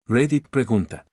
Reddit pregunta.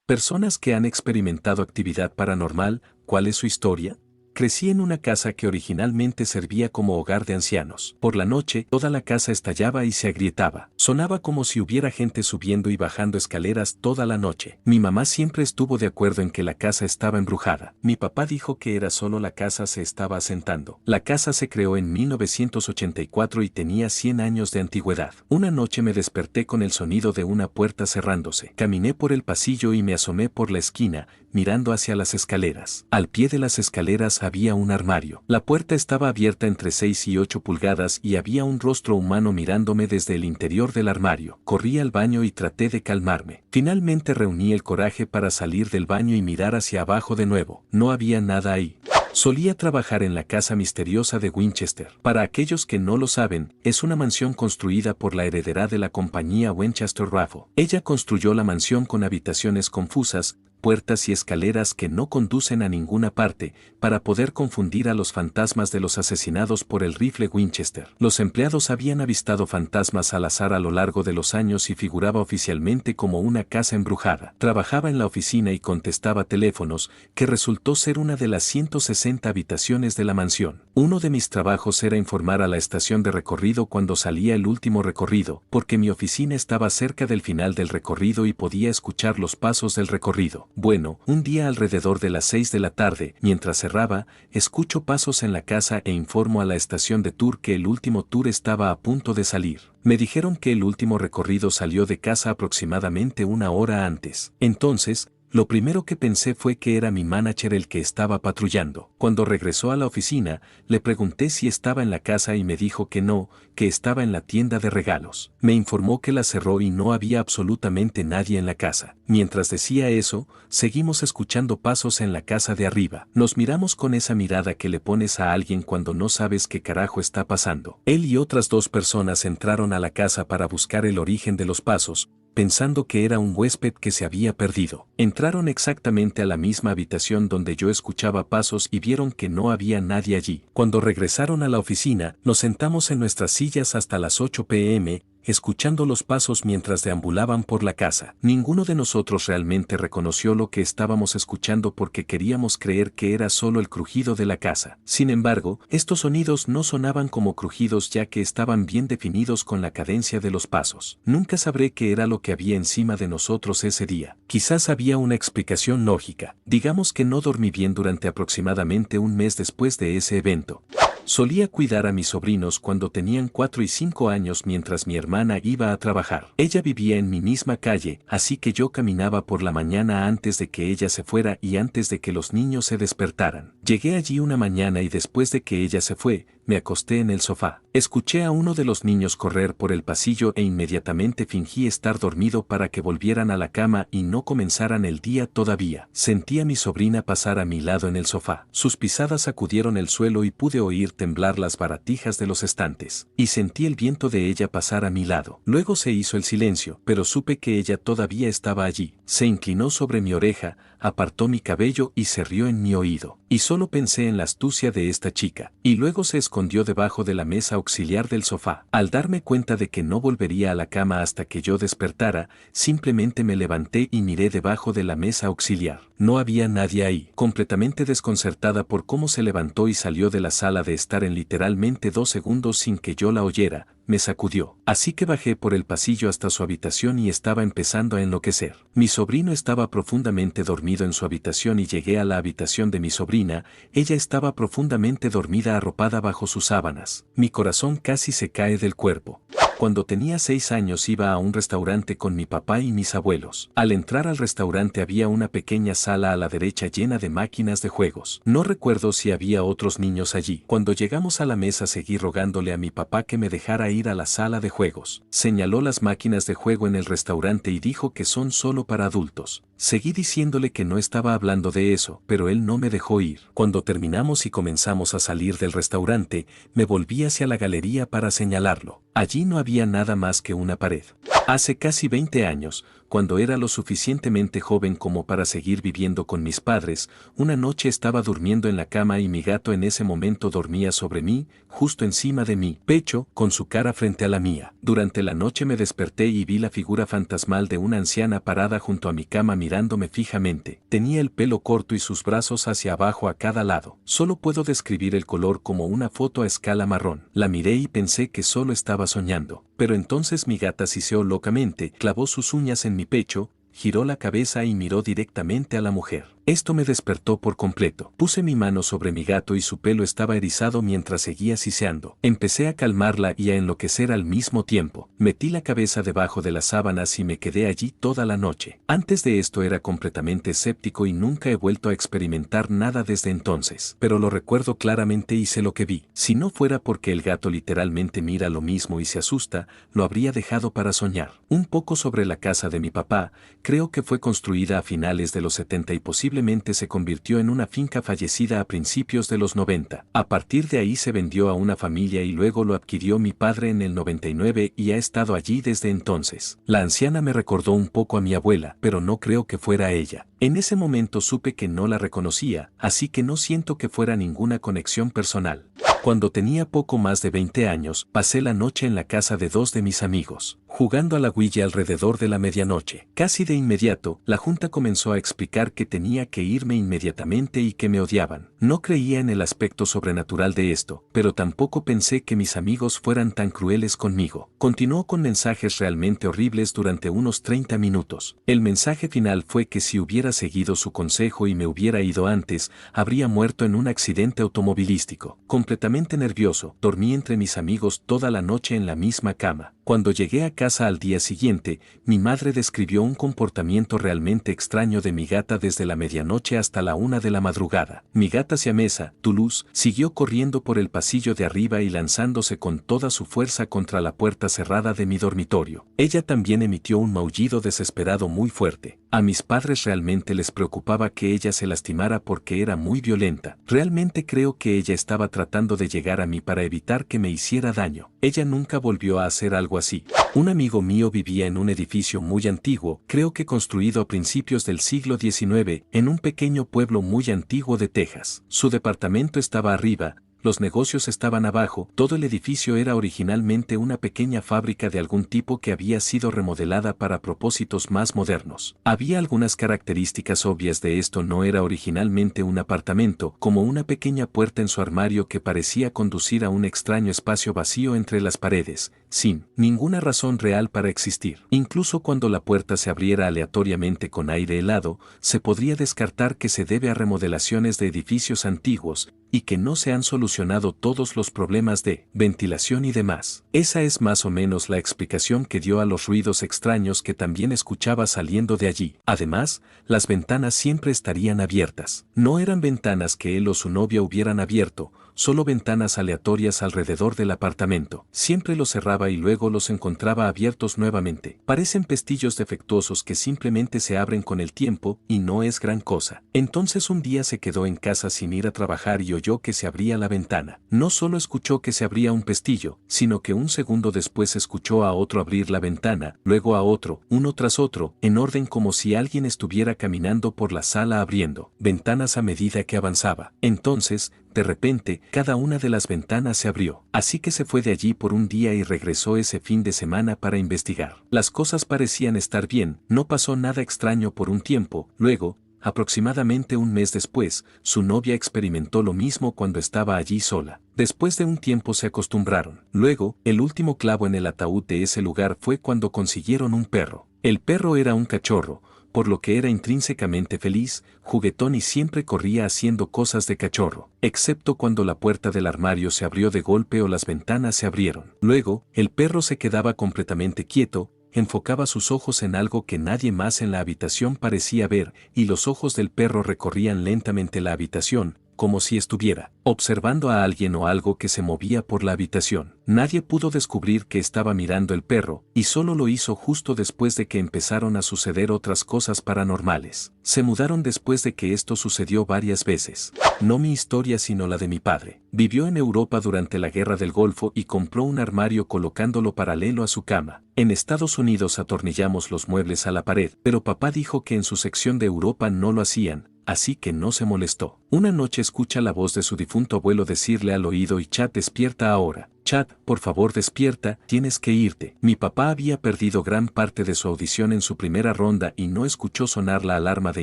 Personas que han experimentado actividad paranormal, ¿cuál es su historia? Crecí en una casa que originalmente servía como hogar de ancianos. Por la noche, toda la casa estallaba y se agrietaba. Sonaba como si hubiera gente subiendo y bajando escaleras toda la noche. Mi mamá siempre estuvo de acuerdo en que la casa estaba embrujada. Mi papá dijo que era solo la casa se estaba asentando. La casa se creó en 1984 y tenía 100 años de antigüedad. Una noche me desperté con el sonido de una puerta cerrándose. Caminé por el pasillo y me asomé por la esquina, mirando hacia las escaleras. Al pie de las escaleras había un armario. La puerta estaba abierta entre 6 y 8 pulgadas y había un rostro humano mirándome desde el interior del armario. Corrí al baño y traté de calmarme. Finalmente reuní el coraje para salir del baño y mirar hacia abajo de nuevo. No había nada ahí. Solía trabajar en la casa misteriosa de Winchester. Para aquellos que no lo saben, es una mansión construida por la heredera de la compañía Winchester Raffle. Ella construyó la mansión con habitaciones confusas, puertas y escaleras que no conducen a ninguna parte, para poder confundir a los fantasmas de los asesinados por el rifle Winchester. Los empleados habían avistado fantasmas al azar a lo largo de los años y figuraba oficialmente como una casa embrujada. Trabajaba en la oficina y contestaba teléfonos, que resultó ser una de las 160 habitaciones de la mansión. Uno de mis trabajos era informar a la estación de recorrido cuando salía el último recorrido, porque mi oficina estaba cerca del final del recorrido y podía escuchar los pasos del recorrido. Bueno, un día alrededor de las 6 de la tarde, mientras cerraba, escucho pasos en la casa e informo a la estación de tour que el último tour estaba a punto de salir. Me dijeron que el último recorrido salió de casa aproximadamente una hora antes. Entonces, lo primero que pensé fue que era mi manager el que estaba patrullando. Cuando regresó a la oficina, le pregunté si estaba en la casa y me dijo que no, que estaba en la tienda de regalos. Me informó que la cerró y no había absolutamente nadie en la casa. Mientras decía eso, seguimos escuchando pasos en la casa de arriba. Nos miramos con esa mirada que le pones a alguien cuando no sabes qué carajo está pasando. Él y otras 2 personas entraron a la casa para buscar el origen de los pasos, pensando que era un huésped que se había perdido. Entraron exactamente a la misma habitación donde yo escuchaba pasos y vieron que no había nadie allí. Cuando regresaron a la oficina, nos sentamos en nuestras sillas hasta las 8 p.m., escuchando los pasos mientras deambulaban por la casa. Ninguno de nosotros realmente reconoció lo que estábamos escuchando porque queríamos creer que era solo el crujido de la casa. Sin embargo, estos sonidos no sonaban como crujidos ya que estaban bien definidos con la cadencia de los pasos. Nunca sabré qué era lo que había encima de nosotros ese día. Quizás había una explicación lógica. Digamos que no dormí bien durante aproximadamente un mes después de ese evento. Solía cuidar a mis sobrinos cuando tenían 4 y 5 años mientras mi hermana iba a trabajar. Ella vivía en mi misma calle, así que yo caminaba por la mañana antes de que ella se fuera y antes de que los niños se despertaran. Llegué allí una mañana y después de que ella se fue, me acosté en el sofá. Escuché a uno de los niños correr por el pasillo e inmediatamente fingí estar dormido para que volvieran a la cama y no comenzaran el día todavía. Sentí a mi sobrina pasar a mi lado en el sofá. Sus pisadas sacudieron el suelo y pude oír temblar las baratijas de los estantes. Y sentí el viento de ella pasar a mi lado. Luego se hizo el silencio, pero supe que ella todavía estaba allí. Se inclinó sobre mi oreja, apartó mi cabello y se rió en mi oído. Y solo pensé en la astucia de esta chica. Y luego se escondió debajo de la mesa auxiliar del sofá. Al darme cuenta de que no volvería a la cama hasta que yo despertara, simplemente me levanté y miré debajo de la mesa auxiliar. No había nadie ahí. Completamente desconcertada por cómo se levantó y salió de la sala de estar en literalmente 2 segundos sin que yo la oyera, me sacudió. Así que bajé por el pasillo hasta su habitación y estaba empezando a enloquecer. Mi sobrino estaba profundamente dormido en su habitación y llegué a la habitación de mi sobrina. Ella estaba profundamente dormida arropada bajo sus sábanas. Mi corazón casi se cae del cuerpo. Cuando tenía 6 años iba a un restaurante con mi papá y mis abuelos. Al entrar al restaurante había una pequeña sala a la derecha llena de máquinas de juegos. No recuerdo si había otros niños allí. Cuando llegamos a la mesa seguí rogándole a mi papá que me dejara ir a la sala de juegos. Señaló las máquinas de juego en el restaurante y dijo que son solo para adultos. Seguí diciéndole que no estaba hablando de eso, pero él no me dejó ir. Cuando terminamos y comenzamos a salir del restaurante, me volví hacia la galería para señalarlo. Allí no había nada más que una pared. Hace casi 20 años, cuando era lo suficientemente joven como para seguir viviendo con mis padres, una noche estaba durmiendo en la cama y mi gato en ese momento dormía sobre mí, justo encima de mi pecho, con su cara frente a la mía. Durante la noche me desperté y vi la figura fantasmal de una anciana parada junto a mi cama mirándome fijamente. Tenía el pelo corto y sus brazos hacia abajo a cada lado. Solo puedo describir el color como una foto a escala marrón. La miré y pensé que solo estaba soñando. Pero entonces mi gata siseó locamente, clavó sus uñas en mi pecho, giró la cabeza y miró directamente a la mujer. Esto me despertó por completo. Puse mi mano sobre mi gato y su pelo estaba erizado mientras seguía siseando. Empecé a calmarla y a enloquecer al mismo tiempo. Metí la cabeza debajo de las sábanas y me quedé allí toda la noche. Antes de esto era completamente escéptico y nunca he vuelto a experimentar nada desde entonces. Pero lo recuerdo claramente y sé lo que vi. Si no fuera porque el gato literalmente mira lo mismo y se asusta, lo habría dejado para soñar. Un poco sobre la casa de mi papá, creo que fue construida a finales de los 70 y posiblemente se convirtió en una finca fallecida a principios de los 90. A partir de ahí se vendió a una familia y luego lo adquirió mi padre en el 99 y ha estado allí desde entonces. La anciana me recordó un poco a mi abuela, pero no creo que fuera ella. En ese momento supe que no la reconocía, así que no siento que fuera ninguna conexión personal. Cuando tenía poco más de 20 años, pasé la noche en la casa de dos de mis amigos, jugando a la Ouija alrededor de la medianoche. Casi de inmediato, la junta comenzó a explicar que tenía que irme inmediatamente y que me odiaban. No creía en el aspecto sobrenatural de esto, pero tampoco pensé que mis amigos fueran tan crueles conmigo. Continuó con mensajes realmente horribles durante unos 30 minutos. El mensaje final fue que si hubiera seguido su consejo y me hubiera ido antes, habría muerto en un accidente automovilístico. Completamente nervioso, dormí entre mis amigos toda la noche en la misma cama. Cuando llegué a casa al día siguiente, mi madre describió un comportamiento realmente extraño de mi gata desde la medianoche hasta la 1 de la madrugada. Mi gata siamesa, Toulouse, siguió corriendo por el pasillo de arriba y lanzándose con toda su fuerza contra la puerta cerrada de mi dormitorio. Ella también emitió un maullido desesperado muy fuerte. A mis padres realmente les preocupaba que ella se lastimara porque era muy violenta. Realmente creo que ella estaba tratando de llegar a mí para evitar que me hiciera daño. Ella nunca volvió a hacer algo así. Un amigo mío vivía en un edificio muy antiguo, creo que construido a principios del siglo XIX, en un pequeño pueblo muy antiguo de Texas. Su departamento estaba arriba, los negocios estaban abajo, todo el edificio era originalmente una pequeña fábrica de algún tipo que había sido remodelada para propósitos más modernos. Había algunas características obvias de esto: no era originalmente un apartamento, como una pequeña puerta en su armario que parecía conducir a un extraño espacio vacío entre las paredes, sin ninguna razón real para existir. Incluso cuando la puerta se abriera aleatoriamente con aire helado, se podría descartar que se debe a remodelaciones de edificios antiguos, y que no se han solucionado todos los problemas de ventilación y demás. Esa es más o menos la explicación que dio a los ruidos extraños que también escuchaba saliendo de allí. Además, las ventanas siempre estarían abiertas. No eran ventanas que él o su novia hubieran abierto, solo ventanas aleatorias alrededor del apartamento. Siempre los cerraba y luego los encontraba abiertos nuevamente. Parecen pestillos defectuosos que simplemente se abren con el tiempo y no es gran cosa. Entonces un día se quedó en casa sin ir a trabajar y oyó que se abría la ventana. No solo escuchó que se abría un pestillo, sino que un segundo después escuchó a otro abrir la ventana, luego a otro, uno tras otro, en orden como si alguien estuviera caminando por la sala abriendo ventanas a medida que avanzaba. Entonces, de repente, cada una de las ventanas se abrió. Así que se fue de allí por un día y regresó ese fin de semana para investigar. Las cosas parecían estar bien, no pasó nada extraño por un tiempo. Luego, aproximadamente un mes después, su novia experimentó lo mismo cuando estaba allí sola. Después de un tiempo se acostumbraron. Luego, el último clavo en el ataúd de ese lugar fue cuando consiguieron un perro. El perro era un cachorro, por lo que era intrínsecamente feliz, juguetón y siempre corría haciendo cosas de cachorro, excepto cuando la puerta del armario se abrió de golpe o las ventanas se abrieron. Luego, el perro se quedaba completamente quieto, enfocaba sus ojos en algo que nadie más en la habitación parecía ver, y los ojos del perro recorrían lentamente la habitación, como si estuviera observando a alguien o algo que se movía por la habitación. Nadie pudo descubrir que estaba mirando el perro, y solo lo hizo justo después de que empezaron a suceder otras cosas paranormales. Se mudaron después de que esto sucedió varias veces. No mi historia sino la de mi padre. Vivió en Europa durante la Guerra del Golfo y compró un armario colocándolo paralelo a su cama. En Estados Unidos atornillamos los muebles a la pared, pero papá dijo que en su sección de Europa no lo hacían, así que no se molestó. Una noche escucha la voz de su difunto abuelo decirle al oído: y Chad, despierta ahora. Chad, por favor despierta, tienes que irte. Mi papá había perdido gran parte de su audición en su primera ronda y no escuchó sonar la alarma de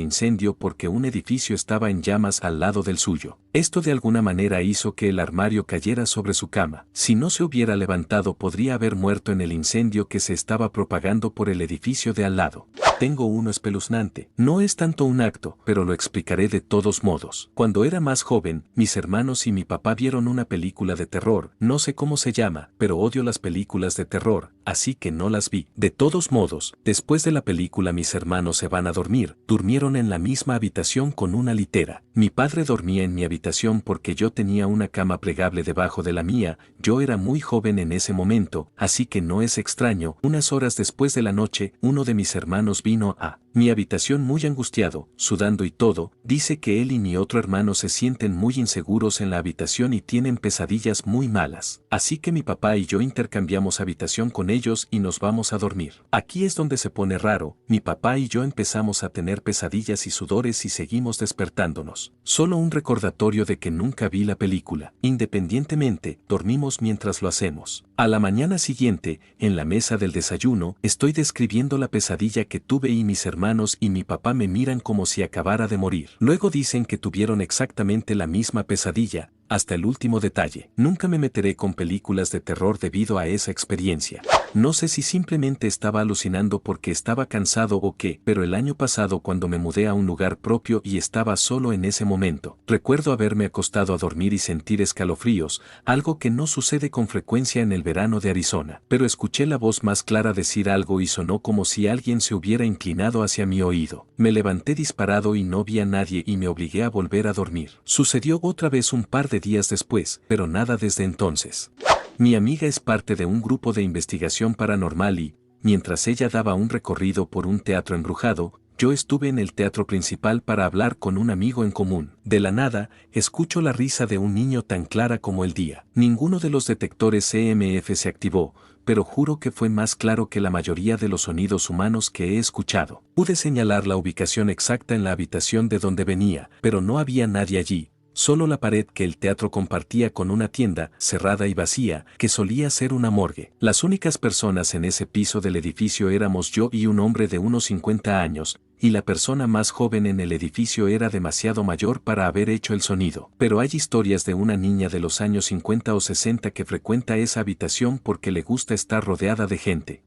incendio porque un edificio estaba en llamas al lado del suyo. Esto de alguna manera hizo que el armario cayera sobre su cama. Si no se hubiera levantado podría haber muerto en el incendio que se estaba propagando por el edificio de al lado. Tengo uno espeluznante. No es tanto un acto, pero lo explicaré de todos modos. Cuando era más joven, mis hermanos y mi papá vieron una película de terror. No sé cómo se llama, pero odio las películas de terror, así que no las vi. De todos modos, después de la película mis hermanos se van a dormir. Durmieron en la misma habitación con una litera. Mi padre dormía en mi habitación porque yo tenía una cama plegable debajo de la mía. Yo era muy joven en ese momento, así que no es extraño. Unas horas después de la noche, uno de mis hermanos vino a mi habitación muy angustiado, sudando y todo. Dice que él y mi otro hermano se sienten muy inseguros en la habitación y tienen pesadillas muy malas. Así que mi papá y yo intercambiamos habitación con ellos y nos vamos a dormir. Aquí es donde se pone raro. Mi papá y yo empezamos a tener pesadillas y sudores y seguimos despertándonos. Solo un recordatorio de que nunca vi la película. Independientemente, dormimos mientras lo hacemos. A la mañana siguiente, en la mesa del desayuno, estoy describiendo la pesadilla que tuve y mis hermanos y mi papá me miran como si acabara de morir. Luego dicen que tuvieron exactamente la misma pesadilla, hasta el último detalle. Nunca me meteré con películas de terror debido a esa experiencia. No sé si simplemente estaba alucinando porque estaba cansado o qué, pero el año pasado cuando me mudé a un lugar propio y estaba solo en ese momento, recuerdo haberme acostado a dormir y sentir escalofríos, algo que no sucede con frecuencia en el verano de Arizona. Pero escuché la voz más clara decir algo y sonó como si alguien se hubiera inclinado hacia mi oído. Me levanté disparado y no vi a nadie y me obligué a volver a dormir. Sucedió otra vez un par de días después, pero nada desde entonces. Mi amiga es parte de un grupo de investigación paranormal y, mientras ella daba un recorrido por un teatro embrujado, yo estuve en el teatro principal para hablar con un amigo en común. De la nada, escucho la risa de un niño tan clara como el día. Ninguno de los detectores EMF se activó, pero juro que fue más claro que la mayoría de los sonidos humanos que he escuchado. Pude señalar la ubicación exacta en la habitación de donde venía, pero no había nadie allí. Solo la pared que el teatro compartía con una tienda, cerrada y vacía, que solía ser una morgue. Las únicas personas en ese piso del edificio éramos yo y un hombre de unos 50 años, y la persona más joven en el edificio era demasiado mayor para haber hecho el sonido. Pero hay historias de una niña de los años 50 o 60 que frecuenta esa habitación porque le gusta estar rodeada de gente.